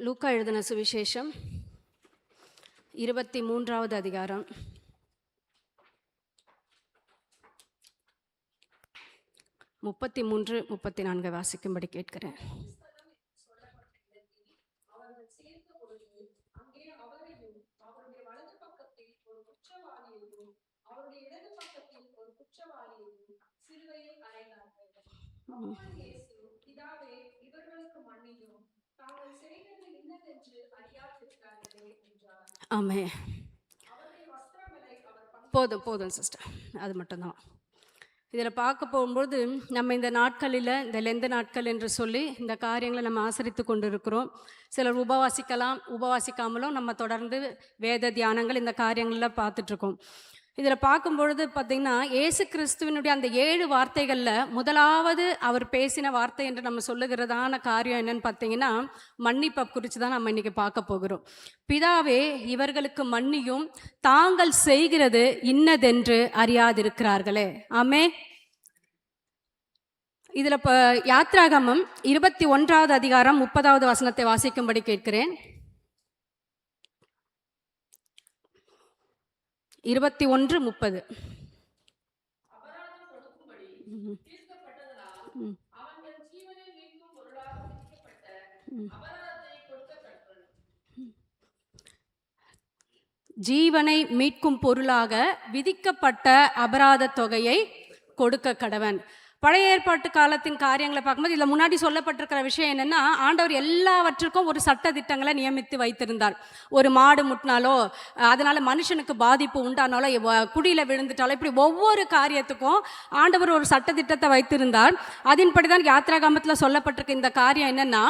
லூக்கா எழுதின சுவிசேஷம் 23வது அதிகாரம் 33-34 வாசிக்கும்படி கேட்கிறேன். ஆமே, போதும் சிஸ்டர், அது மட்டும்தான். இதில் பார்க்க போகும்போது நம்ம இந்த நாட்களில் இந்த லெந்த நாட்கள் என்று சொல்லி இந்த காரியங்களை நம்ம ஆசரித்து கொண்டு இருக்கிறோம். சிலர் உபவாசிக்காமலும் நம்ம தொடர்ந்து வேத தியானங்கள் இந்த காரியங்களில் பார்த்துட்ருக்கோம். இதில் பார்க்கும்பொழுது பார்த்திங்கன்னா இயேசு கிறிஸ்துவனுடைய அந்த 7 வார்த்தைகளில் முதலாவது அவர் பேசின வார்த்தை என்று நம்ம சொல்லுகிறதான காரியம் என்னன்னு பார்த்தீங்கன்னா மன்னிப்பை குறித்து தான் நம்ம இன்றைக்கி பார்க்க போகிறோம். பிதாவே, இவர்களுக்கு மன்னியும், தாங்கள் செய்கிறது இன்னதென்று அறியாதிருக்கிறார்களே. ஆமே. இதில் இப்போ யாத்ராகமம் 21வது அதிகாரம் 30வது வசனத்தை வாசிக்கும்படி கேட்கிறேன். 21:30. ஜீவனை மீட்கும் பொருளாக விதிக்கப்பட்ட அபராத தொகையை கொடுக்க கடவன். பழைய ஏற்பாட்டு காலத்தின் காரியங்களை பார்க்கும்போது இதில் முன்னாடி சொல்லப்பட்டிருக்கிற விஷயம் என்னென்னா, ஆண்டவர் எல்லாவற்றுக்கும் ஒரு சட்ட திட்டங்களை நியமித்து வைத்திருந்தார். ஒரு மாடு முட்டினாலோ, அதனால் மனுஷனுக்கு பாதிப்பு உண்டானாலோ, குடியில் விழுந்துட்டாலோ, இப்படி ஒவ்வொரு காரியத்துக்கும் ஆண்டவர் ஒரு சட்ட திட்டத்தை வைத்திருந்தார். அதன்படி தான் யாத்ராகமத்தில் சொல்லப்பட்டிருக்க இந்த காரியம் என்னென்னா,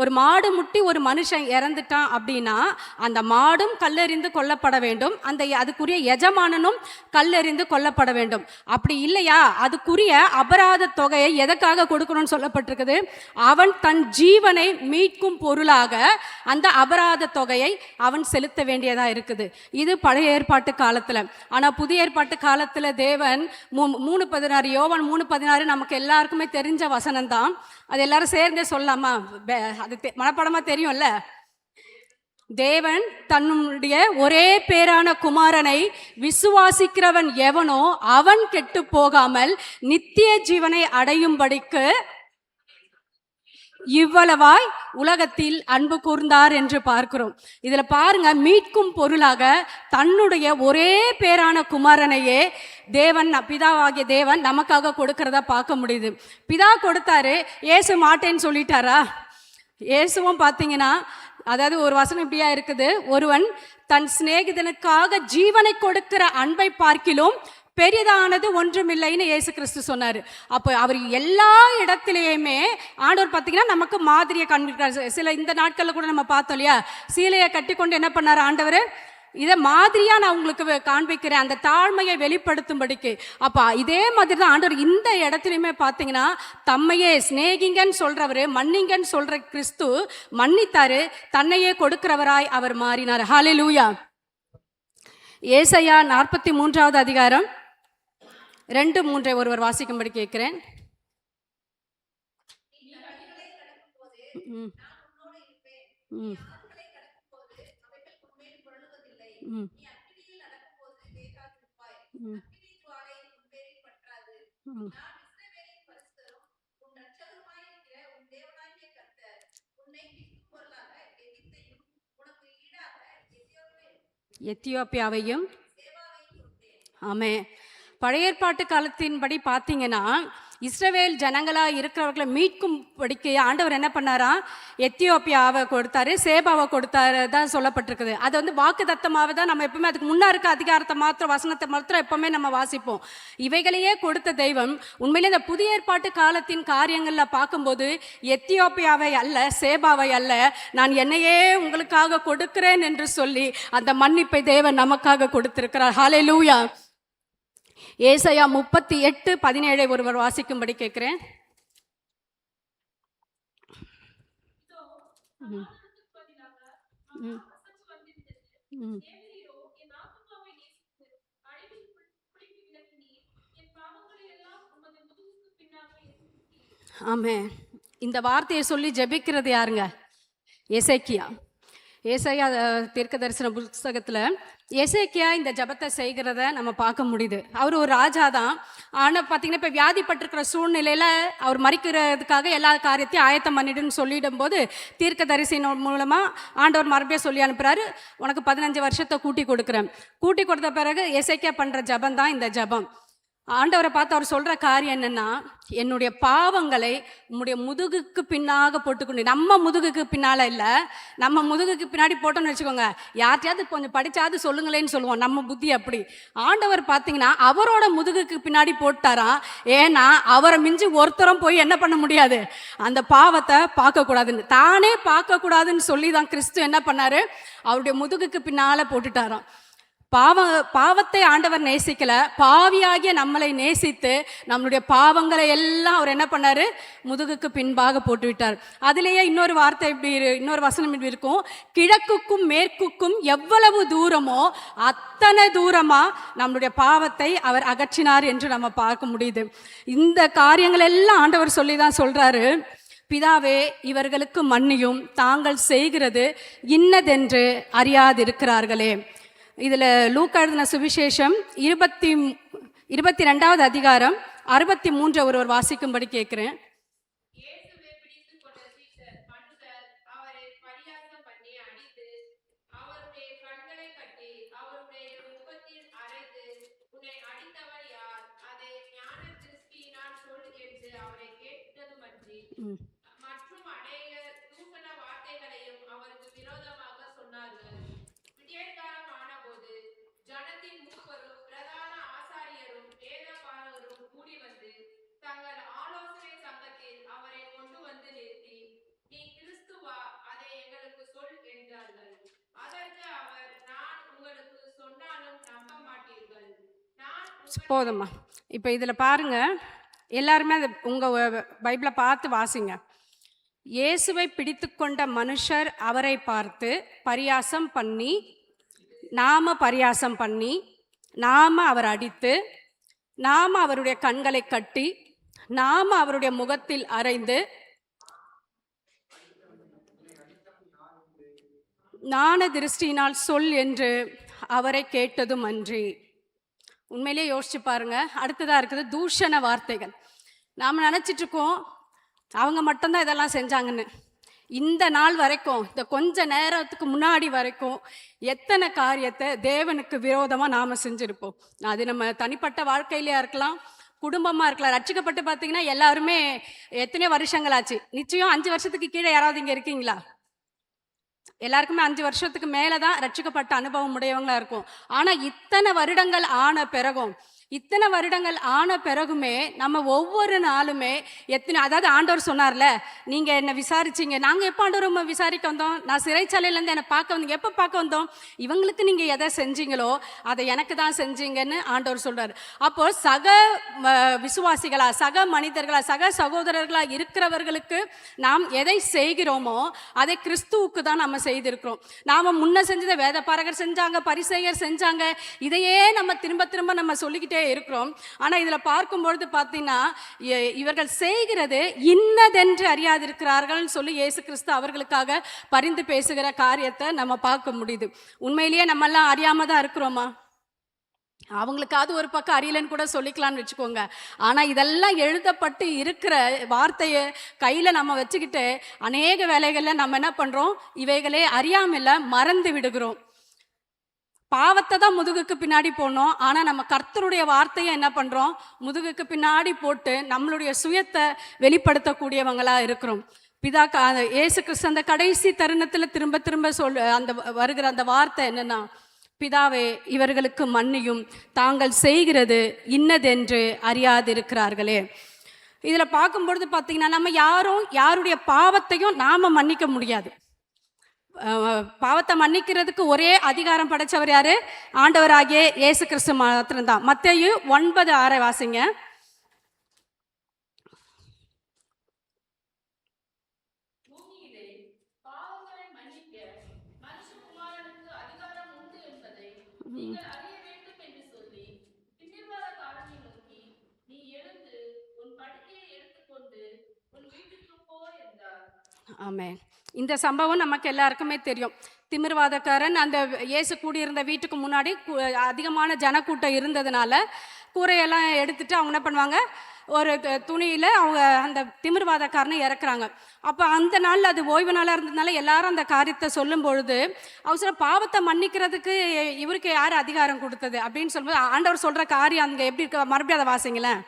ஒரு மாடு முட்டி ஒரு மனுஷன் இறந்துட்டான் அப்படின்னா அந்த மாடும் கல்லெறிந்து கொல்லப்பட வேண்டும், அதுக்குரிய எஜமானனும் கல்லெறிந்து கொல்லப்பட வேண்டும். அப்படி இல்லையா, அதுக்குரிய அபராத தொகையை எதற்காக கொடுக்கணும்னு சொல்லப்பட்டிருக்குது. அவன் தன் ஜீவனை மீட்கும் பொருளாக அந்த அபராத தொகையை அவன் செலுத்த வேண்டியதா இருக்குது. இது பழைய ஏற்பாட்டு காலத்துல. ஆனா புதிய ஏற்பாட்டு காலத்துல தேவன் 3:16 யோவான் 3:16 நமக்கு எல்லாருக்குமே தெரிஞ்ச வசனம் தான். அது எல்லாரும் சேர்ந்தே சொல்லலாமா? அது மனப்பாடமா தெரியும்ல. தேவன் தன்னுடைய ஒரே பேரான குமாரனை விசுவாசிக்கிறவன் எவனோ அவன் கெட்டு போகாமல் நித்திய ஜீவனை அடையும்படிக்கு இவ்வளவாய் உலகத்தில் அன்பு கூர்ந்தார் என்று பார்க்கிறோம். இதுல பாருங்க, மீட்கும் பொருளாக தன்னுடைய ஒரே பேரான குமாரனையே தேவன், பிதாவாகிய தேவன் நமக்காக கொடுக்கறதா பார்க்க முடியுது. பிதா கொடுத்தாரு, இயேசு மாட்டேன்னு சொல்லிட்டாரா? இயேசுவும் பார்த்தீங்கன்னா, அதாவது ஒரு வசனம் இப்படியா இருக்குது, ஒருவன் தன் சிநேகிதனுக்காக ஜீவனை கொடுக்கிற அன்பை பார்க்கிலும் பெரிதானது ஒன்றுமில்லைன்னு இயேசு கிறிஸ்து சொன்னார். அப்போ அவர் எல்லா இடத்திலேயுமே ஆண்டவர் பார்த்தீங்கன்னா நமக்கு மாதிரியை காண்பிக்கிறார். சில இந்த நாட்களில் கூட நம்ம பார்த்தோம் இல்லையா, சீலையை கட்டி கொண்டு என்ன பண்ணார் ஆண்டவர், இதை மாதிரியா நான் உங்களுக்கு காண்பிக்கிறேன், அந்த தாழ்மையை வெளிப்படுத்தும்படிக்கு. அப்போ இதே மாதிரி தான் ஆண்டவர் இந்த இடத்துலையுமே பார்த்தீங்கன்னா தம்மையே சிநேகிங்கன்னு சொல்றவர், மன்னிங்கன்னு சொல்ற கிறிஸ்து மன்னித்தாரு, தன்னையே கொடுக்கிறவராய் அவர் மாறினார். ஹல்லேலூயா. ஏசாயா 43வது அதிகாரம் 2-3 ஒருவர் வாசிக்கும்படி கேட்கிறேன். எத்தியோப்பியாவையும். ஆமே. பழைய ஏற்பாட்டு காலத்தின்படி பார்த்தீங்கன்னா இஸ்ரவேல் ஜனங்களா இருக்கிறவர்களை மீட்கும் படிக்க ஆண்டவர் என்ன பண்ணாரா, எத்தியோப்பியாவை கொடுத்தாரு, சேபாவை கொடுத்தாரு தான் சொல்லப்பட்டிருக்குது. அது வந்து வாக்கு தத்தமாவே தான் நம்ம எப்பவுமே அதுக்கு முன்னா இருக்க அதிகாரத்தை மாத்திரம் வசனத்தை மாத்திரம் எப்பவுமே நம்ம வாசிப்போம். இவைகளையே கொடுத்த தெய்வம் உண்மையிலே இந்த புதிய ஏற்பாட்டு காலத்தின் காரியங்கள்ல பார்க்கும்போது எத்தியோப்பியாவை அல்ல, சேபாவை அல்ல, நான் என்னையே உங்களுக்காக கொடுக்கிறேன் என்று சொல்லி அந்த மன்னிப்பை தேவன் நமக்காக கொடுத்திருக்கிறார். ஹல்லேலூயா. ஏசாயா 38:17 ஒருவர் வாசிக்கும்படி கேட்கிறேன். ஆமே. இந்த வார்த்தையை சொல்லி ஜெபிக்கிறது யாருங்க? எசேக்கியா. ஏசாயா தீர்க்க தரிசன புஸ்தகத்தில் எசேக்கியா இந்த ஜபத்தை செய்கிறத நம்ம பார்க்க முடியுது. அவர் ஒரு ராஜா தான். ஆனால் பார்த்தீங்கன்னா இப்போ வியாதிப்பட்டிருக்கிற சூழ்நிலையில் அவர் மறிக்கிறதுக்காக எல்லா காரியத்தையும் ஆயத்தம் பண்ணிடுன்னு சொல்லிடும் போது தீர்க்க தரிசனம் மூலமாக ஆண்டவர் மறுபடியும் சொல்லி அனுப்புகிறாரு, உனக்கு 15 வருஷத்தை கூட்டி கொடுக்குறேன். கூட்டி கொடுத்த பிறகு எசேக்கியா பண்ணுற ஜபம் தான் இந்த ஜபம். ஆண்டவரை பார்த்து அவர் சொல்கிற காரியம் என்னென்னா, என்னுடைய பாவங்களை உம்முடைய முதுகுக்கு பின்னாக போட்டுக்கொண்டு, நம்ம முதுகுக்கு பின்னால் இல்லை, நம்ம முதுகுக்கு பின்னாடி போட்டோன்னு வச்சுக்கோங்க, யார்ட்டையாவது கொஞ்சம் படித்தாது சொல்லுங்களேன்னு சொல்லுவோம். நம்ம புத்தி அப்படி. ஆண்டவர் பார்த்தீங்கன்னா அவரோட முதுகுக்கு பின்னாடி போட்டாராம். ஏன்னா அவரை மிஞ்சி ஒருத்தரும் போய் என்ன பண்ண முடியாது, அந்த பாவத்தை பார்க்கக்கூடாதுன்னு, தானே பார்க்கக்கூடாதுன்னு சொல்லி தான் கிறிஸ்து என்ன பண்ணார், அவருடைய முதுகுக்கு பின்னால் போட்டுட்டாராம். பாவத்தை ஆண்டவர் நேசிக்கல, பாவியாகிய நம்மளை நேசித்து நம்மளுடைய பாவங்களை எல்லாம் அவர் என்ன பண்ணாரு, முதுகுக்கு பின்பாக போட்டு விட்டார். அதிலேயே இன்னொரு வார்த்தை இன்னொரு வசனம் இப்படி இருக்கும், கிழக்குக்கும் மேற்குக்கும் எவ்வளவு தூரமோ அத்தனை தூரமா நம்மளுடைய பாவத்தை அவர் அகற்றினார் என்று நம்ம பார்க்க முடியுது. இந்த காரியங்கள் எல்லாம் ஆண்டவர் சொல்லி தான் சொல்றாரு, பிதாவே இவர்களுக்கு மன்னியும், தாங்கள் செய்கிறது இன்னதென்று அறியாதிருக்கிறார்களே. இதில் லூக்கா எழுதின சுவிசேஷம் 22வது அதிகாரம் 63 ஒரு வாசிக்கும்படி கேட்குறேன். போதும்மா. இப்போ இதில் பாருங்க, எல்லாருமே அதை உங்கள் பைபிளை பார்த்து வாசிங்க. இயேசுவை பிடித்து கொண்ட மனுஷர் அவரை பார்த்து பரியாசம் பண்ணி, நாம அவர் அடித்து, நாம அவருடைய கண்களை கட்டி, நாம அவருடைய முகத்தில் அறைந்து, ஞான திருஷ்டியினால் சொல் என்று அவரை கேட்டதும் அன்றி. உண்மையிலே யோசிச்சு பாருங்க. அடுத்ததாக இருக்குது தூஷண வார்த்தைகள். நாம் நினச்சிட்டு இருக்கோம் அவங்க மட்டும்தான் இதெல்லாம் செஞ்சாங்கன்னு. இந்த நாள் வரைக்கும், இந்த கொஞ்ச நேரத்துக்கு முன்னாடி வரைக்கும் எத்தனை காரியத்தை தேவனுக்கு விரோதமாக நாம் செஞ்சுருப்போம். அது நம்ம தனிப்பட்ட வாழ்க்கையிலையா இருக்கலாம், குடும்பமாக இருக்கலாம். ரட்சிக்கப்பட்டு பார்த்தீங்கன்னா எல்லாருமே எத்தனையோ வருஷங்கள் ஆச்சு. நிச்சயம் 5 வருஷத்துக்கு கீழே யாராவது இங்கே இருக்கீங்களா? எல்லாருக்குமே 5 வருஷத்துக்கு மேலே தான் ரட்சிக்கப்பட்ட அனுபவம் உடையவங்களா இருக்கும். ஆனால் இத்தனை வருடங்கள் ஆன பிறகுமே நம்ம ஒவ்வொரு நாளுமே அதாவது ஆண்டவர் சொன்னார்ல, நீங்கள் என்னை விசாரிச்சிங்க. நாங்கள் எப்போ ஆண்டவர் விசாரிக்க வந்தோம்? நான் சிறைச்சாலையிலேருந்து என்னை பார்க்க வந்தீங்க. எப்போ பார்க்க வந்தோம்? இவங்களுக்கு நீங்கள் எதை செஞ்சீங்களோ அதை எனக்கு தான் செஞ்சீங்கன்னு ஆண்டவர் சொல்கிறார். அப்போது சக விசுவாசிகளா, சக மனிதர்களா, சக சகோதரர்களா இருக்கிறவர்களுக்கு நாம் எதை செய்கிறோமோ அதை கிறிஸ்துவுக்கு தான் நம்ம செய்திருக்கிறோம். நாம் முன்ன செஞ்சதை வேதபாரகர் செஞ்சாங்க, பரிசேயர் செஞ்சாங்க, இதையே நம்ம திரும்ப திரும்ப நம்ம சொல்லிக்கிட்டே இருக்கிறோம். ஆனா இதுல பார்க்கும்பொழுது பார்த்தீங்கன்னா, இவர்கள் செய்கிறது இன்னதென்று அறியாதிருக்கிறார்கள் சொல்லி இயேசு கிறிஸ்து அவர்களுக்காக பரிந்து பேசுகிற காரியத்தை நம்ம பார்க்க முடியுது. உண்மையிலேயே நம்ம எல்லாம் அறியாம தான் இருக்கிறோமா? அவங்களுக்காவது ஒரு பக்கம் அறியலன்னு கூட சொல்லிக்கலாம்னு வச்சுக்கோங்க. ஆனா இதெல்லாம் எழுதப்பட்டு இருக்கிற வார்த்தையை கையில நம்ம வச்சுக்கிட்டு அநேக வேலைகள்ல நம்ம என்ன பண்றோம், இவைகளே அறியாமல மறந்து விடுகிறோம். பாவத்தை தான் முதுகுக்கு பின்னாடி போனோம். ஆனால் நம்ம கர்த்தருடைய வார்த்தையை என்ன பண்ணுறோம், முதுகுக்கு பின்னாடி போட்டு நம்மளுடைய சுயத்தை வெளிப்படுத்தக்கூடியவங்களா இருக்கிறோம். பிதா இயேசு கிறிஸ்து அந்த கடைசி தருணத்தில் திரும்ப திரும்ப வருகிற அந்த வார்த்தை என்னன்னா, பிதாவே இவர்களுக்கு மன்னியும், தாங்கள் செய்கிறது இன்னதென்று அறியாதிருக்கிறார்களே. இதில் பார்க்கும்பொழுது பார்த்தீங்கன்னா, நம்ம யாருடைய பாவத்தையும் நாம் மன்னிக்க முடியாது. பாவத்தை மன்னிக்கிறதுக்கு ஒரே அதிகாரம் படைச்சவர் யாரு? ஆண்டவராகிய இயேசு கிறிஸ்து மாத்திரம்தான். மத்தேயு 9:6 வாசிங்க. ஆமென். இந்த சம்பவம் நமக்கு எல்லாருக்குமே தெரியும். திமிர்வாதக்காரன் அந்த இயேசு கூடியிருந்த வீட்டுக்கு முன்னாடி அதிகமான ஜனக்கூட்டம் இருந்ததுனால கூரையெல்லாம் எடுத்துட்டு அவங்க என்ன பண்ணுவாங்க, ஒரு துணியில் அவங்க அந்த திமிர்வாதக்காரனை இறக்குறாங்க. அப்போ அந்த நாள் அது ஓய்வு நாளாக இருந்ததுனால எல்லாரும் அந்த காரியத்தை சொல்லும் பொழுது அவசர பாவத்தை மன்னிக்கிறதுக்கு இவருக்கு யார் அதிகாரம் கொடுத்தது அப்படின்னு சொல்லும்போது ஆண்டவர் சொல்கிற காரியம் அங்கே எப்படி இருக்க, மறுபடியும் அதை வாசிங்களேன்.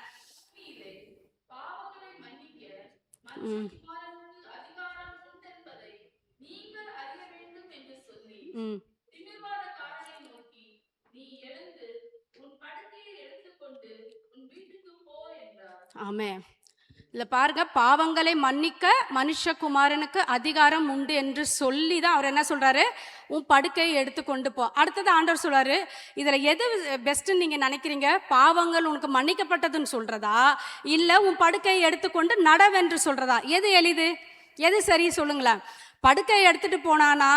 ம் ம் ஆமே. இல்லை பாருங்க, பாவங்களை மன்னிக்க மனுஷகுமாரனுக்கு அதிகாரம் உண்டு என்று சொல்லி தான் அவர் என்ன சொல்றாரு, உன் படுக்கையை எடுத்து கொண்டு போ. அடுத்தது ஆண்டவர் சொல்றாரு, இதுல எது பெஸ்ட்ன்னு நீங்க நினைக்கிறீங்க? பாவங்கள் உனக்கு மன்னிக்கப்பட்டதுன்னு சொல்றதா, இல்ல உன் படுக்கையை எடுத்துக்கொண்டு நடவென்று சொல்றதா? எது எளிது, எது சரி சொல்லுங்களேன். படுக்கையை எடுத்துட்டு போனானா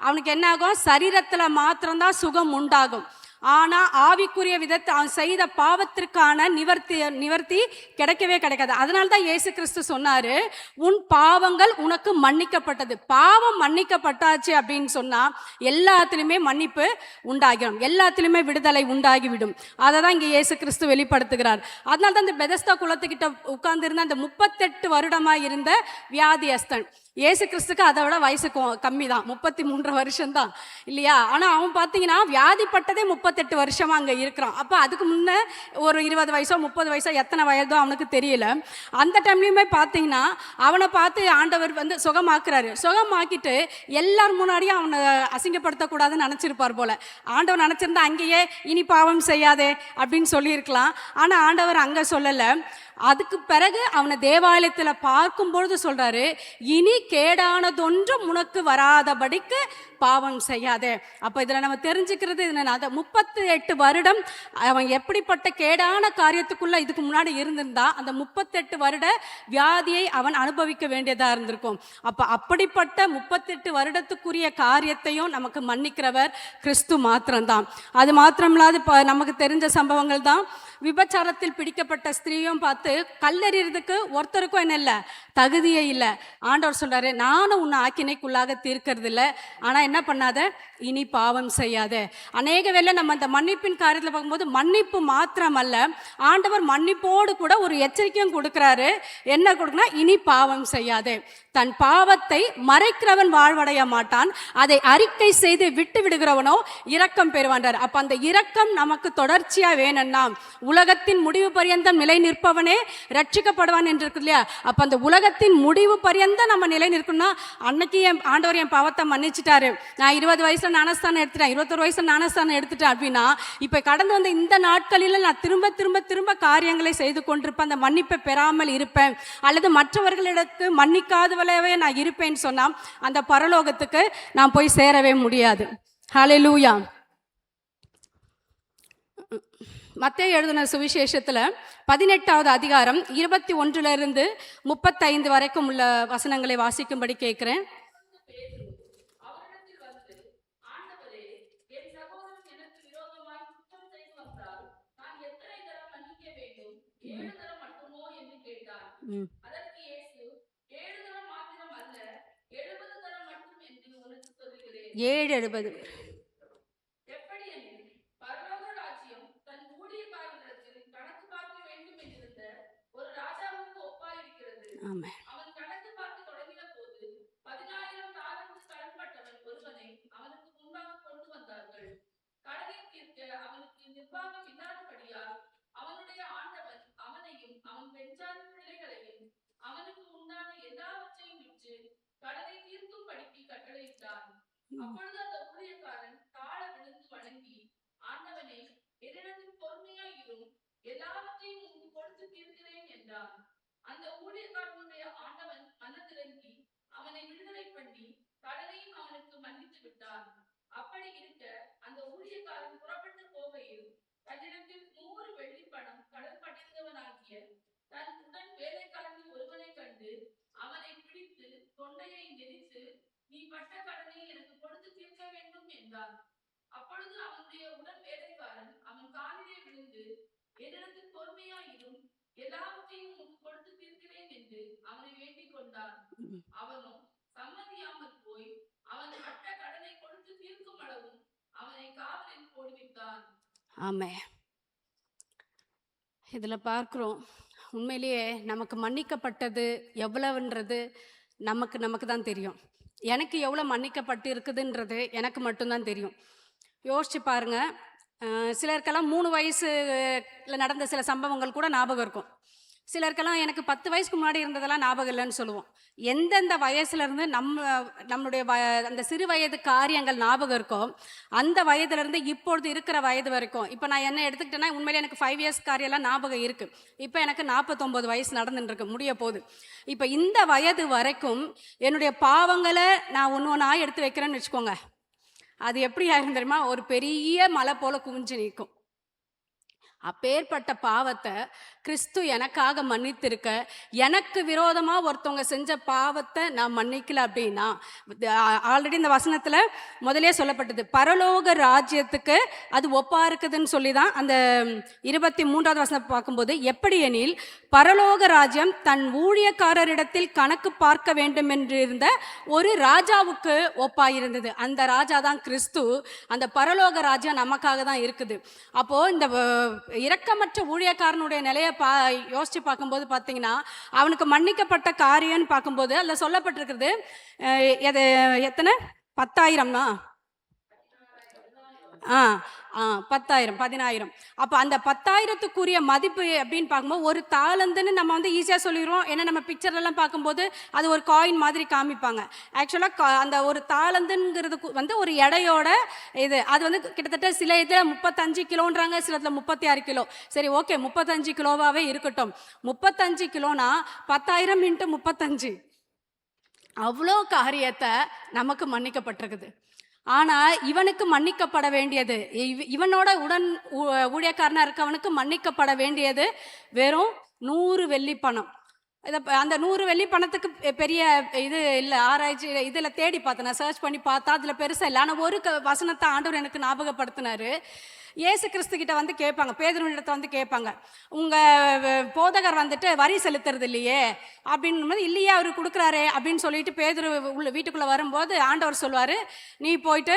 அவனுக்கு என்ன ஆகும்? சரீரத்துல மாத்திரம்தான் சுகம் உண்டாகும். ஆனா ஆவிக்குரிய விதத்தை அவன் செய்த பாவத்திற்கான நிவர்த்தி கிடைக்கவே கிடைக்காது. அதனால்தான் இயேசு கிறிஸ்து சொன்னாரு, உன் பாவங்கள் உனக்கு மன்னிக்கப்பட்டது. பாவம் மன்னிக்கப்பட்டாச்சு அப்படின்னு சொன்னா எல்லாத்திலுமே மன்னிப்பு உண்டாகிடும், எல்லாத்திலுமே விடுதலை உண்டாகிவிடும். அதை தான் இங்க இயேசு கிறிஸ்து வெளிப்படுத்துகிறார். அதனால்தான் இந்த பெதஸ்தா குளத்துக்கிட்ட உட்கார்ந்து இருந்த அந்த 38 வருடமா இருந்த வியாதியஸ்தன், இயேசு கிறிஸ்துக்கு அதை விட வயசு கம்மி தான், 33 வருஷம் தான் இல்லையா? ஆனால் அவன் பார்த்தீங்கன்னா வியாதிப்பட்டதே 38 வருஷமா அங்கே இருக்கிறான். அப்போ அதுக்கு முன்னே ஒரு 20 வயசோ 30 வயசோ எத்தனை வயதோ அவனுக்கு தெரியல. அந்த டைம்லையுமே பார்த்தீங்கன்னா அவனை பார்த்து ஆண்டவர் வந்து சுகமாக்குறாரு. சுகமாக்கிட்டு எல்லார் முன்னாடியும் அவனை அசிங்கப்படுத்தக்கூடாதுன்னு நினச்சிருப்பார் போல. ஆண்டவர் நினச்சிருந்தா அங்கேயே இனி பாவம் செய்யாதே அப்படின்னு சொல்லியிருக்கலாம். ஆனால் ஆண்டவர் அங்கே சொல்லலை. அதுக்கு பிறகு அவனை தேவாலயத்தில் பார்க்கும் பொழுது சொல்றாரு, இனி கேடானதொன்றும் உனக்கு வராதபடிக்கு பாவம் செய்யாதே. அப்போ இதில் நம்ம தெரிஞ்சுக்கிறது என்னன்னா, 38 வருடம் அவன் எப்படிப்பட்ட கேடான காரியத்துக்குள்ள இதுக்கு முன்னாடி இருந்திருந்தா அந்த 38 வருட வியாதியை அவன் அனுபவிக்க வேண்டியதாக இருந்திருக்கும். அப்போ அப்படிப்பட்ட 38 வருடத்துக்குரிய காரியத்தையும் நமக்கு மன்னிக்கிறவர் கிறிஸ்து மாத்திரம்தான். அது மாத்திரமில்லாது நமக்கு தெரிஞ்ச சம்பவங்கள் தான். விபச்சாரத்தில் பிடிக்கப்பட்ட ஸ்திரீயும் பார்த்து கல்லெறிறதுக்கு ஒருத்தருக்கும் என்ன இல்லை, தகுதியே இல்லை. ஆண்டவர் சொல்றாரு, நானும் உன்னை ஆக்கினைக்குள்ளாக தீர்க்கறது இல்லை, ஆனால் என்ன பண்ணாத, இனி பாவம் செய்யாத. அநேக வேளை நம்ம அந்த மன்னிப்பின் காரியத்தில் பார்க்கும்போது மன்னிப்பு மாத்திரம் அல்ல, ஆண்டவர் மன்னிப்போடு கூட ஒரு எச்சரிக்கையும் கொடுக்குறாரு. என்ன கொடுக்குன்னா, இனி பாவம் செய்யாதே. தன் பாவத்தை மறைக்கிறவன் வாழ்வடைய மாட்டான், அதை அறிக்கை செய்து விட்டு விடுகிறவனோ இரக்கம் பெறுவான்றார். அப்ப அந்த இரக்கம் நமக்கு தொடர்ச்சியா வேணும்னா உலகத்தின் முடிவு பரியந்தம் நிலை நிற்பவனே ரட்சிக்கப்படுவான் என்று இருக்கு இல்லையா? அப்ப அந்த உலகத்தின் முடிவு பரியந்தம் நம்ம நிலை நிற்கணும்னா, அன்னைக்கு என் ஆண்டவர் என் பாவத்தை மன்னிச்சிட்டாரு, நான் 20 வயசுல ஞானஸ்தானம் எடுத்துட்டேன், 21 வயசுல ஞானஸ்தானம் எடுத்துட்டேன் அப்படின்னா, இப்ப கடந்து வந்த இந்த நாட்களில் நான் திரும்ப திரும்ப திரும்ப காரியங்களை செய்து கொண்டிருப்பேன், அந்த மன்னிப்பை பெறாமல் இருப்பேன், அல்லது மற்றவர்களிடத்து மன்னிக்காதவளவே நான் இருப்பேன்னு சொன்னா அந்த பரலோகத்துக்கு நான் போய் சேரவே முடியாது. ஹல்லேலூயா. மத்தேயு எழுதின சுவிசேஷத்தில் 18வது அதிகாரம் 21 35 வரைக்கும் உள்ள வசனங்களை வாசிக்கும்படி கேட்கிறேன். ஏழு 70 ஆமே. இதுல பார்க்கிறோம், உண்மையிலேயே நமக்கு மன்னிக்கப்பட்டது எவ்வளவுன்றது நமக்கு நமக்கு தான் தெரியும். எனக்கு எவ்வளோ மன்னிக்கப்பட்டு இருக்குதுன்றது எனக்கு மட்டும்தான் தெரியும். யோசிச்சு பாருங்க. சிலருக்கெல்லாம் 3 வயசுல நடந்த சில சம்பவங்கள் கூட ஞாபகம் இருக்கும். சிலருக்கெல்லாம் எனக்கு 10 வயசுக்கு முன்னாடி இருந்ததெல்லாம் ஞாபகம் இல்லைன்னு சொல்லுவோம். எந்தெந்த வயசுலேருந்து நம்மளுடைய அந்த சிறு வயது காரியங்கள் ஞாபகம் இருக்கோ, அந்த வயதுலேருந்து இப்பொழுது இருக்கிற வயது வரைக்கும். இப்போ நான் என்ன எடுத்துக்கிட்டேன்னா, உண்மையிலே எனக்கு 5 இயர்ஸ் காரியம்லாம் ஞாபகம் இருக்குது. இப்போ எனக்கு 49 வயசு நடந்துட்டுருக்கு, முடிய போகுது. இப்போ இந்த வயது வரைக்கும் என்னுடைய பாவங்களை நான் ஒன்று ஒன்றா எடுத்து வைக்கிறேன்னு வச்சுக்கோங்க. அது எப்படி ஆயிரும் தெரியுமா? ஒரு பெரிய மலை போல குவிஞ்சு நிற்கும். அப்பேற்பட்ட பாவத்தை கிறிஸ்து எனக்காக மன்னித்திருக்க, எனக்கு விரோதமா ஒருத்தவங்க செஞ்ச பாவத்தை நான் மன்னிக்கல அப்படின்னா, ஆல்ரெடி இந்த வசனத்துல முதலே சொல்லப்பட்டது, பரலோக ராஜ்யத்துக்கு அது ஒப்பா இருக்குதுன்னு சொல்லி தான் அந்த 23வது வசனம் பார்க்கும்போது, எப்படி எனில் பரலோக ராஜ்யம் தன் ஊழியக்காரரிடத்தில் கணக்கு பார்க்க வேண்டும் என்று இருந்த ஒரு ராஜாவுக்கு ஒப்பா இருந்தது. அந்த ராஜா தான் கிறிஸ்து. அந்த பரலோக ராஜ்யம் நமக்காக தான் இருக்குது. அப்போ இந்த இரக்கமற்ற ஊழியக்காரனுடைய நிலையை யோசிச்சு பார்க்கும்போது பார்த்தீங்கன்னா, அவனுக்கு மன்னிக்கப்பட்ட காரியம்னு பார்க்கும்போது அதில் சொல்லப்பட்டிருக்கிறது எத்தனை 10,000 10,000 10,000. அப்போ அந்த 10,000த்துக்குரிய மதிப்பு அப்படின்னு பார்க்கும்போது, ஒரு தாளந்துன்னு நம்ம வந்து ஈஸியாக சொல்லிடுவோம். ஏன்னா நம்ம பிக்சர்லாம் பார்க்கும்போது அது ஒரு காயின் மாதிரி காமிப்பாங்க. ஆக்சுவலாக அந்த ஒரு தாளந்துங்கிறது வந்து ஒரு எடையோட இது. அது வந்து கிட்டத்தட்ட சில இதில் 35 கிலோன்றாங்க, சில இதில் 36 கிலோ. சரி, ஓகே, 35 கிலோவாகவே இருக்கட்டும். 35 கிலோனா 10,000 × 35, அவ்வளோ காரியத்தை நமக்கு மன்னிக்கப்பட்டிருக்குது. ஆனால் இவனுக்கு மன்னிக்கப்பட வேண்டியது, இவனோட ஊழியக்காரனா இருக்கவனுக்கு மன்னிக்கப்பட வேண்டியது வெறும் 100 வெள்ளி பணம். அந்த 100 வெள்ளி பணத்துக்கு பெரிய இது இல்லை. ஆராய்ச்சி இதில் தேடி பார்த்தேன், நான் சர்ச் பண்ணி பார்த்தா அதில் பெருசாக இல்லை. ஆனால் ஒரு வசனத்தை ஆண்டவர் எனக்கு ஞாபகப்படுத்தினார். இயேசு கிறிஸ்து கிட்ட வந்து கேட்பாங்க, பேதுருவினிடத்தை வந்து கேட்பாங்க, உங்கள் போதகர் வந்துட்டு வரி செலுத்துறது இல்லையே அப்படின்னு. இல்லையே, அவர் கொடுக்குறாரே அப்படின்னு சொல்லிட்டு பேதுரு வீட்டுக்குள்ளே வரும்போது ஆண்டவர் சொல்லுவார், நீ போயிட்டு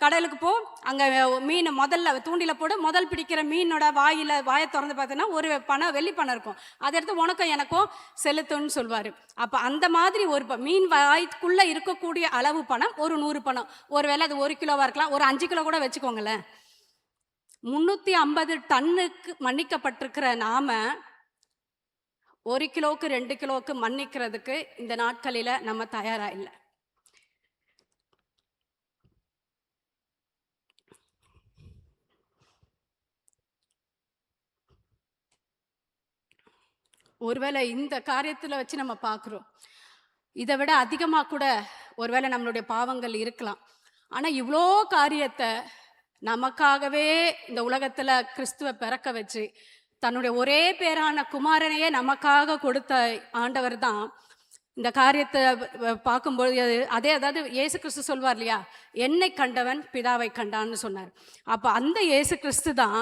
கடலுக்கு போ, அங்கே மீன் முதல்ல தூண்டில போடு, முதல் பிடிக்கிற மீனோட வாயை திறந்து பார்த்தீங்கன்னா ஒரு வெள்ளி பணம் இருக்கும், அதை எடுத்து உனக்கும் எனக்கும் செலுத்துன்னு சொல்வார். அப்போ அந்த மாதிரி ஒரு மீன் வாய்க்குள்ளே இருக்கக்கூடிய அளவு பணம் ஒரு 100 பணம். ஒருவேளை அது 1 கிலோவாக இருக்கலாம், ஒரு 5 கிலோ கூட வச்சுக்கோங்களேன். 350 டன்னுக்கு மன்னிக்கப்பட்டிருக்கிற நாம 1 கிலோவுக்கு 2 கிலோவுக்கு மன்னிக்கிறதுக்கு இந்த நாட்களில் நம்ம தயாரா இல்லை. ஒருவேளை இந்த காரியத்தில் வச்சு நம்ம பார்க்குறோம், இதை விட அதிகமாக கூட ஒருவேளை நம்மளுடைய பாவங்கள் இருக்கலாம். ஆனால் இவ்வளோ காரியத்தை நமக்காகவே இந்த உலகத்தில் கிறிஸ்துவை பிறக்க வச்சு தன்னுடைய ஒரே பேரான குமாரனையே நமக்காக கொடுத்த ஆண்டவர் தான் இந்த காரியத்தை பார்க்கும்போது அதாவது இயேசு கிறிஸ்து சொல்வார் இல்லையா, என்னை கண்டவன் பிதாவை கண்டான்னு சொன்னார். அப்போ அந்த இயேசு கிறிஸ்து தான்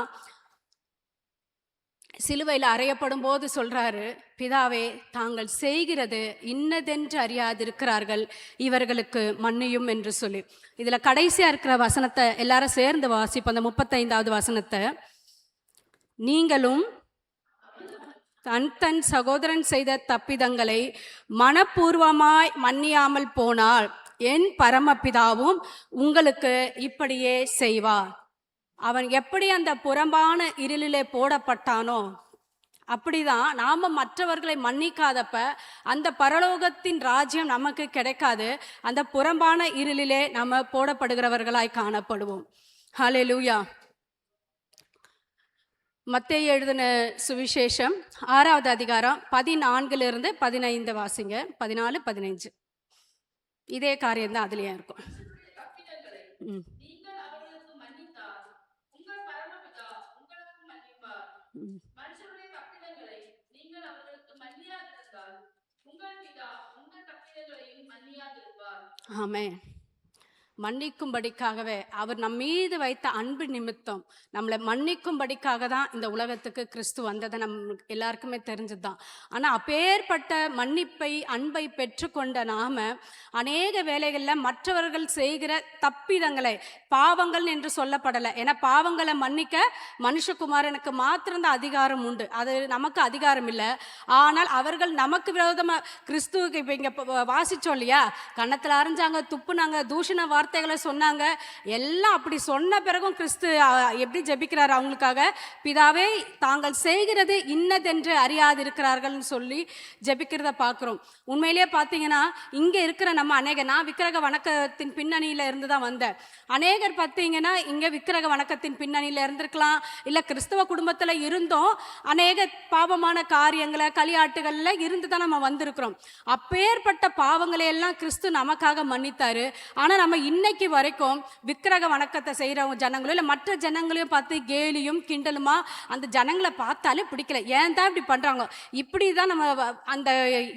சிலுவையில் அறையப்படும் போது சொல்றாரு, பிதாவே தாங்கள் செய்கிறது இன்னதென்று அறியாதிருக்கிறார்கள், இவர்களுக்கு மன்னியும் என்று சொல்லி. இதுல கடைசியா இருக்கிற வசனத்தை எல்லாரும் சேர்ந்து வாசிப்போம். அந்த 35வது வசனத்தை, நீங்களும் தன் சகோதரன் செய்த தப்பிதங்களை மனப்பூர்வமாய் மன்னியாமல் போனால் என் பரமபிதாவும் உங்களுக்கு இப்படியே செய்வார். அவன் எப்படி அந்த புறம்பான இருளிலே போடப்பட்டானோ அப்படிதான் நாம மற்றவர்களை மன்னிக்காதப்ப அந்த பரலோகத்தின் ராஜ்யம் நமக்கு கிடைக்காது. அந்த புறம்பான இருளிலே நம்ம போடப்படுகிறவர்களாய் காணப்படுவோம். ஹல்லேலூயா. மத்தேயு எழுதின சுவிசேஷம் 6வது அதிகாரம் 14 - 15 வாசிங்க. 14, 15 இதே காரியம் தான் அதுலயே இருக்கும். ஆமென். மன்னிக்கும்படிக்காகவே அவர் நம் மீது வைத்த அன்பு நிமித்தம் நம்மளை மன்னிக்கும்படிக்காக தான் இந்த உலகத்துக்கு கிறிஸ்து வந்ததை எல்லாருக்குமே தெரிஞ்சதுதான். ஆனால் அப்பேற்பட்ட மன்னிப்பை அன்பை பெற்றுக்கொண்ட நாம அநேக வேளைகளில் மற்றவர்கள் செய்கிற தப்பிதங்களை பாவங்கள் என்று சொல்லப்படலை. ஏன்னா பாவங்களை மன்னிக்க மனுஷகுமாரனுக்கு மாத்திரம்தான் அதிகாரம் உண்டு, அது நமக்கு அதிகாரம் இல்லை. ஆனால் அவர்கள் நமக்கு விரோதமாக கிறிஸ்துவுக்கு இப்போ இங்கே வாசிச்சோம் இல்லையா, கன்னத்தில் அரைஞ்சாங்க, துப்புனாங்க, தூஷண வார்த்தைகளை சொன்னாங்க. எல்லாம் அப்படி சொன்ன பிறகும் கிறிஸ்து எப்படி ஜெபிக்கிறார் அவங்களுக்காக? பிதாவே தாங்கள் செய்கிறது இன்னதென்று அறியாதிருக்கிறார்கள்னு சொல்லி ஜெபிக்கிறத பார்க்குறோம். உண்மையிலேயே பார்த்தீங்கன்னா இங்கே இருக்கிற நம்ம நான் விக்கிரக வணக்கத்தின் பின்னணியில் இருந்து தான் வந்தேன். அநேகர் பார்த்தீங்கன்னா இங்கே விக்கிரக வணக்கத்தின் பின்னணியில் இருந்திருக்கலாம், இல்லை கிறிஸ்தவ குடும்பத்தில் இருந்தோம் அநேக பாவமான காரியங்களை களியாட்டுகளில் இருந்து தான் நம்ம வந்திருக்கிறோம். அப்பேற்பட்ட பாவங்களை எல்லாம் கிறிஸ்து நமக்காக மன்னித்தாரு. ஆனால் நம்ம இன்னைக்கு வரைக்கும் விக்கிரக வணக்கத்தை செய்கிறவங்க ஜனங்களும் இல்லை மற்ற ஜனங்களையும் பார்த்து கேலியும் கிண்டலுமா அந்த ஜனங்களை பார்த்தாலே பிடிக்கல. ஏன் தான் இப்படி பண்ணுறாங்க, இப்படி தான் நம்ம அந்த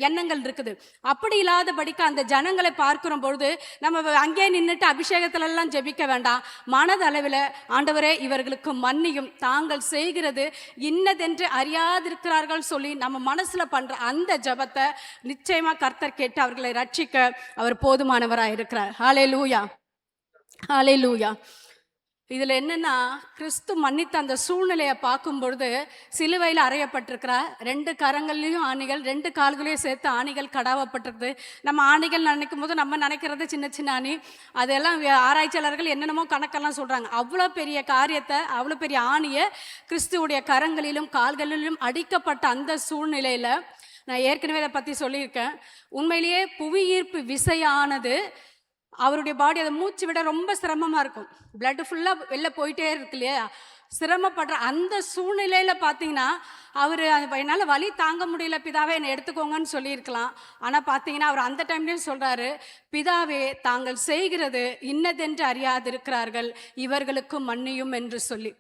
எண்ணங்கள் இருக்குது. அப்படி இல்லாதபடிக்கு அந்த ஜனங்களை பார்க்கிற பொழுது நம்ம அங்கே நின்றுட்டு அபிஷேகத்திலெல்லாம் ஜெபிக்க வேண்டாம். மனதளவில் ஆண்டவரே இவர்களுக்கு மன்னியும், தாங்கள் செய்கிறது இன்னதென்று அறியாதிருக்கிறார்கள் சொல்லி நம்ம மனசில் பண்ணுற அந்த ஜெபத்தை நிச்சயமாக கர்த்தர் கேட்டு அவர்களை ரட்சிக்க அவர் போதுமானவராக இருக்கிறார். ஹல்லேலூயா, ஹல்லேலூயா. இதில் என்னென்னா கிறிஸ்து மன்னித்த அந்த சூழ்நிலையை பார்க்கும் பொழுது சிலுவையில் அறையப்பட்டிருக்கிறார். 2 கரங்கள்லேயும் ஆணிகள், 2 கால்களையும் சேர்த்து ஆணிகள் கடாவப்பட்டிருக்கு. நம்ம ஆணிகள் நினைக்கும் போது நம்ம நினைக்கிறது சின்ன சின்ன ஆணி, அதெல்லாம் ஆராய்ச்சியாளர்கள் என்னென்னமோ கணக்கெல்லாம் சொல்கிறாங்க. அவ்வளோ பெரிய காரியத்தை, அவ்வளோ பெரிய ஆணியை கிறிஸ்துவுடைய கரங்களிலும் கால்களிலும் அடிக்கப்பட்ட அந்த சூழ்நிலையில் நான் ஏற்கனவே இதை பற்றி சொல்லியிருக்கேன். உண்மையிலேயே புவியீர்ப்பு விசையானது அவருடைய பாடி அதை மூச்சு விட ரொம்ப சிரமமாக இருக்கும். பிளட்டு ஃபுல்லாக வெளில போயிட்டே இருக்கு இல்லையா, சிரமப்படுற அந்த சூழ்நிலையில் பார்த்தீங்கன்னா அவர் என்னால் வலி தாங்க முடியல பிதாவே என்னை எடுத்துக்கோங்கன்னு சொல்லியிருக்கலாம். ஆனால் பார்த்தீங்கன்னா அவர் அந்த டைம்லேயும் சொல்கிறாரு, பிதாவே தாங்கள் செய்கிறது இன்னதென்று அறியாதிருக்கிறார்கள், இவர்களுக்கு மன்னியும் என்று சொல்லி.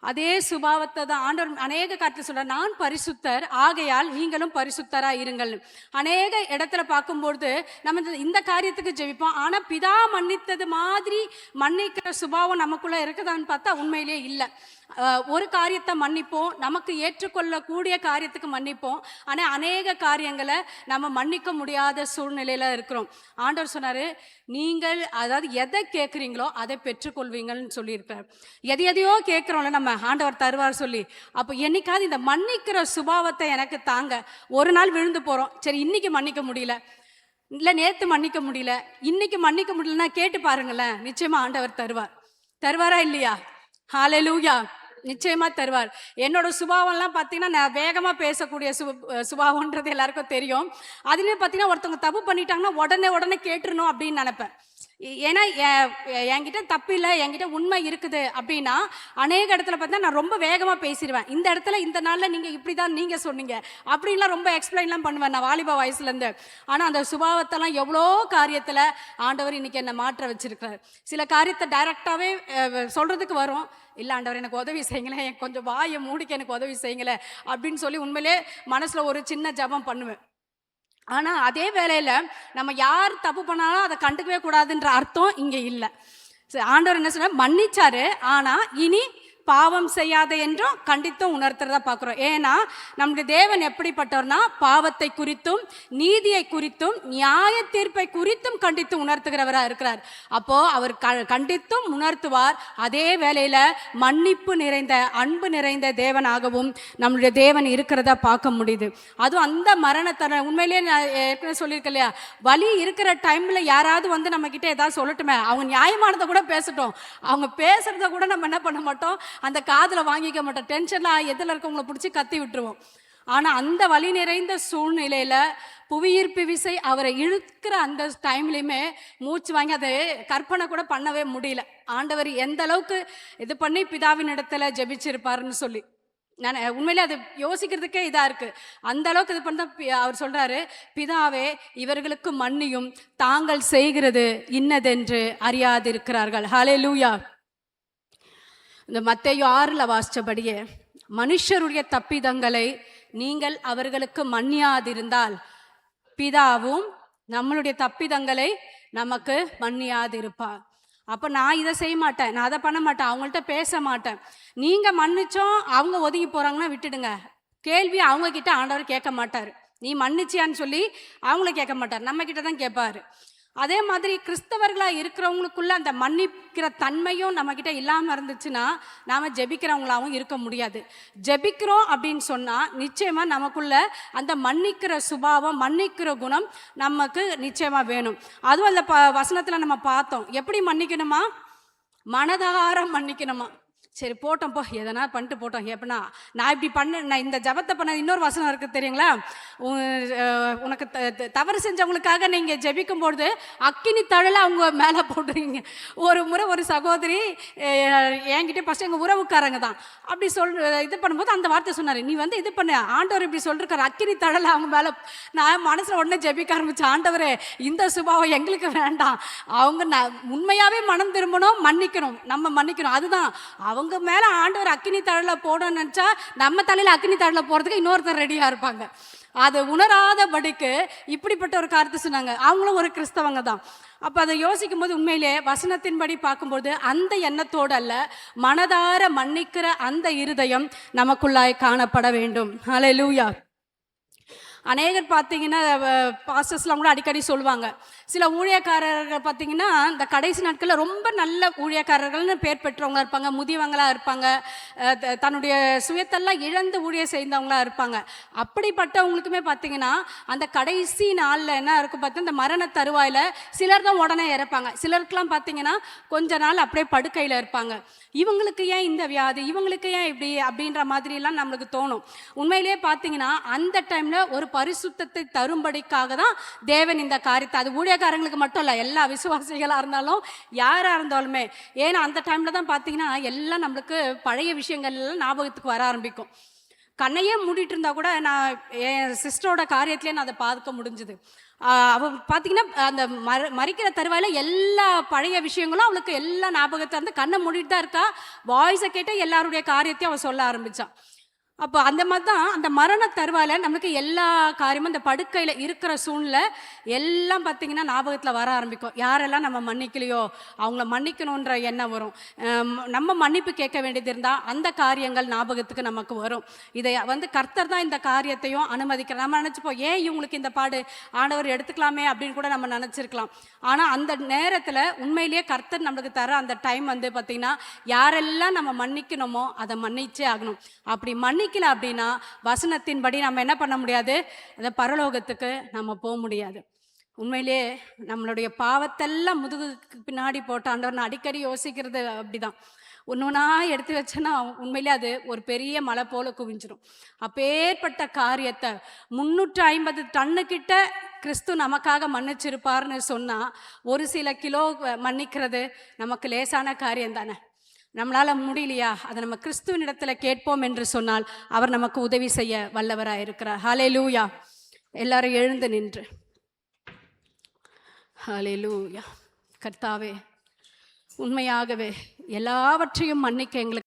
அதே சுபாவத்தை தான் ஆண்டவர் அநேக காரியத்தில் சொல்கிறார், நான் பரிசுத்தர் ஆகையால் நீங்களும் பரிசுத்தராக இருங்கள். அநேக இடத்துல பார்க்கும்பொழுது நம்ம இந்த காரியத்துக்கு ஜெபிப்போம், ஆனால் பிதா மன்னித்தது மாதிரி மன்னிக்கிற சுபாவம் நமக்குள்ளே இருக்குதான்னு பார்த்தா உண்மையிலேயே இல்லை. ஒரு காரியத்தை மன்னிப்போம், நமக்கு ஏற்றுக்கொள்ளக்கூடிய காரியத்துக்கு மன்னிப்போம், ஆனால் அநேக காரியங்களை நம்ம மன்னிக்க முடியாத சூழ்நிலையில் இருக்கிறோம். ஆண்டவர் சொன்னார், நீங்கள் அதாவது எதை கேட்குறீங்களோ அதை பெற்றுக்கொள்வீங்கள்னு சொல்லியிருக்கார். எதையோ கேட்குறோம்ல நம்ம, ஆண்டவர் தருவார் சொல்லி. அப்போ என்னைக்காவது இந்த மன்னிக்கிற சுபாவத்தை எனக்கு தாங்க. ஒரு நாள் விழுந்து போகிறோம், சரி இன்னைக்கு மன்னிக்க முடியல, இல்லை நேற்று மன்னிக்க முடியல, இன்னைக்கு மன்னிக்க முடியலன்னா கேட்டு பாருங்களேன், நிச்சயமாக ஆண்டவர் தருவாரா இல்லையா? ஹல்லேலூயா, நிச்சயமாக தருவார். என்னோட சுபாவம்லாம் பார்த்தீங்கன்னா நான் வேகமாக பேசக்கூடிய சுபாவன்றது எல்லாருக்கும் தெரியும். அதுலேயும் பார்த்தீங்கன்னா ஒருத்தவங்க தப்பு பண்ணிட்டாங்கன்னா உடனே கேட்டுருணும் அப்படின்னு நினைப்பேன். ஏன்னா என்கிட்ட தப்பு இல்லை, என்கிட்ட உண்மை இருக்குது அப்படின்னா அநேக இடத்துல பார்த்தா நான் ரொம்ப வேகமாக பேசிடுவேன். இந்த இடத்துல இந்த நாளில் நீங்கள் இப்படி தான் நீங்கள் சொன்னீங்க அப்படின்லாம் ரொம்ப எக்ஸ்பிளைன்லாம் பண்ணுவேன் நான் வாலிபா வயசுலேருந்து. ஆனால் அந்த சுபாவத்தெல்லாம் எவ்வளோ காரியத்தில் ஆண்டவர் இன்னைக்கு என்னை மாற்ற வச்சிருக்கிறார். சில காரியத்தை டைரெக்டாகவே சொல்கிறதுக்கு வரும், இல்லை ஆண்டவர் எனக்கு உதவி செய்யுங்களேன், கொஞ்சம் வாயை மூடிக்க எனக்கு உதவி செய்யுங்களேன் அப்படின்னு சொல்லி உண்மையிலே மனசில் ஒரு சின்ன ஜபம் பண்ணுவேன். ஆனால் அதே வேளையில் நம்ம யார் தப்பு பண்ணாலும் அதை கண்டுக்கவே கூடாதுன்ற அர்த்தம் இங்கே இல்லை. ஆண்டவர் என்ன சொன்னார், மன்னிச்சாரு, ஆனால் இனி பாவம் செய்யாத என்றும் கண்டித்தும் உணர்த்துறதா பார்க்குறோம். ஏன்னா நம்முடைய தேவன் எப்படிப்பட்டவர்னா பாவத்தை குறித்தும் நீதியை குறித்தும் நியாய தீர்ப்பை குறித்தும் கண்டித்து உணர்த்துகிறவராக இருக்கிறார். அப்போ அவர் கண்டித்தும் உணர்த்துவார், அதே வேளையில் மன்னிப்பு நிறைந்த அன்பு நிறைந்த தேவனாகவும் நம்முடைய தேவன் இருக்கிறதா பார்க்க முடியுது. அதுவும் அந்த மரணத்தை உண்மையிலேயே நான் ஏற்கனவே சொல்லியிருக்கேன் இல்லையா, வலி இருக்கிற டைமில் யாராவது வந்து நம்ம கிட்ட ஏதாவது சொல்லட்டுமே, அவங்க நியாயமானதை கூட பேசட்டும், அவங்க பேசுறத கூட நம்ம என்ன பண்ண மாட்டோம், அந்த காதில் வாங்கிக்க மாட்டோம், டென்ஷனில் எதில் இருக்கவங்களை பிடிச்சி கத்தி விட்டுருவோம். ஆனால் அந்த வலி நிறைந்த சூழ்நிலையில் புவியீர்ப்பு விசை அவரை இழுக்கிற அந்த டைம்லையுமே மூச்சு வாங்கி அதை கற்பனை கூட பண்ணவே முடியல. ஆண்டவர் எந்த அளவுக்கு இது பண்ணி பிதாவின் இடத்துல ஜெபிச்சிருப்பாருன்னு சொல்லி நான் உண்மையிலே அது யோசிக்கிறதுக்கே இதாக இருக்குது. அந்த அளவுக்கு இது பண்ண அவர் சொல்கிறாரு, பிதாவே இவர்களுக்கு மன்னியும், தாங்கள் செய்கிறது இன்னதென்று அறியாதிருக்கிறார்கள். ஹல்லேலூயா. இந்த மத்தேயு 6 வாசித்தபடியே மனுஷருடைய தப்பிதங்களை நீங்கள் அவர்களுக்கு மன்னியாதிருந்தால் பிதாவும் நம்மளுடைய தப்பிதங்களை நமக்கு மன்னியாது இருப்பார். அப்போ நான் இதை செய்ய மாட்டேன், நான் அதை பண்ண மாட்டேன், அவங்கள்ட்ட பேச மாட்டேன். நீங்கள் மன்னிச்சோம் அவங்க ஒதுங்கி போகிறாங்கன்னா விட்டுடுங்க. கேள்வி அவங்க கிட்ட ஆண்டவர் கேட்க மாட்டார். நீ மன்னிச்சியான்னு சொல்லி அவங்கள கேட்க மாட்டார், நம்ம கிட்ட தான் கேட்பாரு. அதே மாதிரி கிறிஸ்தவர்களாக இருக்கிறவங்களுக்குள்ள அந்த மன்னிக்கிற தன்மையும் நம்மக்கிட்ட இல்லாமல் இருந்துச்சுன்னா நாம் ஜெபிக்கிறவங்களாகவும் இருக்க முடியாது. ஜெபிக்கிறோம் அப்படின்னு சொன்னால் நிச்சயமாக நமக்குள்ள அந்த மன்னிக்கிற சுபாவம், மன்னிக்கிற குணம் நமக்கு நிச்சயமாக வேணும். அதுவும் அந்த வசனத்தில் நம்ம பார்த்தோம், எப்படி மன்னிக்கணுமா? மனதார மன்னிக்கணுமா. சரி போட்டோம் போ, எதனா பண்ணிட்டு போட்டோம். எப்படின்னா நான் இப்படி நான் இந்த ஜபத்தை பண்ண இன்னொரு வசனம் இருக்குது தெரியுங்களா? உனக்கு தவறு செஞ்சவங்களுக்காக நீங்கள் ஜெபிக்கும் பொழுது அக்கினி தழலை அவங்க மேலே போடுறீங்க. ஒரு முறை ஒரு சகோதரி என்கிட்ட ஃபஸ்ட்டு எங்கள் உறவுக்காரங்க தான் அப்படி இது பண்ணும்போது அந்த வார்த்தை சொன்னார், நீ இது பண்ண ஆண்டவர் இப்படி சொல்லிருக்காரு, அக்கினி தழலை அவங்க மேலே. நான் மனசில் உடனே ஜெபிக்க ஆரம்பித்தேன், ஆண்டவரே இந்த சுபாவம் எங்களுக்கு வேண்டாம். அவங்க உண்மையாகவே மனம் திரும்பணும், மன்னிக்கணும், நம்ம மன்னிக்கணும். அதுதான் அவங்க மேலே ஆண்டவர் அக்கினி தழலை போடணும்னு நினச்சா நம்ம தலையில் அக்கினி தழலை போகிறதுக்கு இன்னொருத்தர் ரெடியாக இருப்பாங்க. அதை உணராதபடிக்கு இப்படிப்பட்ட ஒரு கருத்து சொன்னாங்க. அவங்களும் ஒரு கிறிஸ்தவங்க தான். அப்போ அதை யோசிக்கும் போது உண்மையிலே வசனத்தின்படி பார்க்கும்போது அந்த எண்ணத்தோடு அல்ல, மனதார மன்னிக்கிற அந்த இருதயம் நமக்குள்ளாய் காணப்பட வேண்டும். ஹல்லேலூயா. அநேகர் பார்த்தீங்கன்னா பாஸ்டர்ஸ்லாம் கூட அடிக்கடி சொல்லுவாங்க, சில ஊழியக்காரர்கள் பார்த்தீங்கன்னா இந்த கடைசி நாட்களில் ரொம்ப நல்ல ஊழியக்காரர்கள்னு பேர் பெற்றவங்களா இருப்பாங்க, முதியவங்களாக இருப்பாங்க, தன்னுடைய சுயத்தெல்லாம் இழந்து ஊழியம் செய்தவங்களாக இருப்பாங்க. அப்படிப்பட்டவங்களுக்குமே பார்த்தீங்கன்னா அந்த கடைசி நாளில் என்ன இருக்கும் பார்த்தீங்கன்னா, இந்த மரண தருவாயில் சிலர் தான் உடனே இறப்பாங்க, சிலருக்குலாம் பார்த்தீங்கன்னா கொஞ்ச நாள் அப்படியே படுக்கையில் இருப்பாங்க. இவங்களுக்கு ஏன் இந்த வியாதி, இவங்களுக்கு ஏன் இப்படி அப்படின்ற மாதிரிலாம் நம்மளுக்கு தோணும். உண்மையிலேயே பார்த்தீங்கன்னா அந்த டைமில் ஒரு பரிசுத்தத்தை தரும்படிக்காக தான் தேவன் இந்த காரியத்தை, அது ஊழியக்காரங்களுக்கு மட்டும் இல்லை, எல்லா விசுவாசிகளாக இருந்தாலும் யாராக இருந்தாலுமே. ஏன்னா அந்த டைமில் தான் பார்த்தீங்கன்னா எல்லாம் நம்மளுக்கு பழைய விஷயங்கள்லாம் ஞாபகத்துக்கு வர ஆரம்பிக்கும். கண்ணையே மூடிட்டு இருந்தா கூட நான் என் சிஸ்டரோட காரியத்திலே நான் அதை பார்க்க முடிஞ்சுது. அவள் பார்த்தீங்கன்னா அந்த மறிக்கிற தருவாயில் எல்லா பழைய விஷயங்களும் அவளுக்கு எல்லா ஞாபகத்தை வந்து கண்ணை மூடிட்டு தான் இருக்கா. வாய்ஸை கேட்டால் எல்லாருடைய காரியத்தையும் அவள் சொல்ல ஆரம்பித்தான். அப்போ அந்த மாதிரி தான் அந்த மரண தருவாயில் நம்மளுக்கு எல்லா காரியமும் இந்த படுக்கையில் இருக்கிற சூழ்நிலை எல்லாம் பார்த்திங்கன்னா ஞாபகத்தில் வர ஆரம்பிக்கும். யாரெல்லாம் நம்ம மன்னிக்கலையோ அவங்கள மன்னிக்கணுன்ற எண்ணம் வரும். நம்ம மன்னிப்பு கேட்க வேண்டியது இருந்தால் அந்த காரியங்கள் ஞாபகத்துக்கு நமக்கு வரும். இதை கர்த்தர் தான் இந்த காரியத்தையும் அனுமதிக்கிறோம். நம்ம நினச்சிப்போம், ஏன் இவங்களுக்கு இந்த பாடு, ஆண்டவர் எடுத்துக்கலாமே அப்படின்னு கூட நம்ம நினச்சிருக்கலாம். ஆனால் அந்த நேரத்தில் உண்மையிலேயே கர்த்தர் நம்மளுக்கு தர அந்த டைம் பார்த்திங்கன்னா யாரெல்லாம் நம்ம மன்னிக்கணுமோ அதை மன்னிச்சே ஆகணும். அப்படி மன்னிக்கல அப்படின்னா வசனத்தின்படி நம்ம என்ன பண்ண முடியாது, அந்த பரலோகத்துக்கு நம்ம போக முடியாது. உண்மையிலேயே நம்மளுடைய பாவத்தெல்லாம் முதுகுக்கு பின்னாடி போட்டாண்டவர் நான் அடிக்கடி யோசிக்கிறது அப்படிதான். ஒன்றுனா எடுத்து வச்சேன்னா உண்மையிலே அது ஒரு பெரிய மலை போல குவிஞ்சிடும். அப்பேற்பட்ட காரியத்தை 350 டன்னுக்கிட்ட கிறிஸ்து நமக்காக மன்னிச்சிருப்பார்னு சொன்னால் ஒரு சில கிலோ மன்னிக்கிறது நமக்கு லேசான காரியம் தானே. நம்மளால் முடியலையா, அதை நம்ம கிறிஸ்துவின் இடத்துல கேட்போம் என்று சொன்னால் அவர் நமக்கு உதவி செய்ய வல்லவராக இருக்கிறார். ஹல்லேலூயா. எல்லாரும் எழுந்து நின்று ஹல்லேலூயா. கர்த்தாவே, உண்மையாகவே எல்லாவற்றையும் மன்னிக்க எங்களுக்கு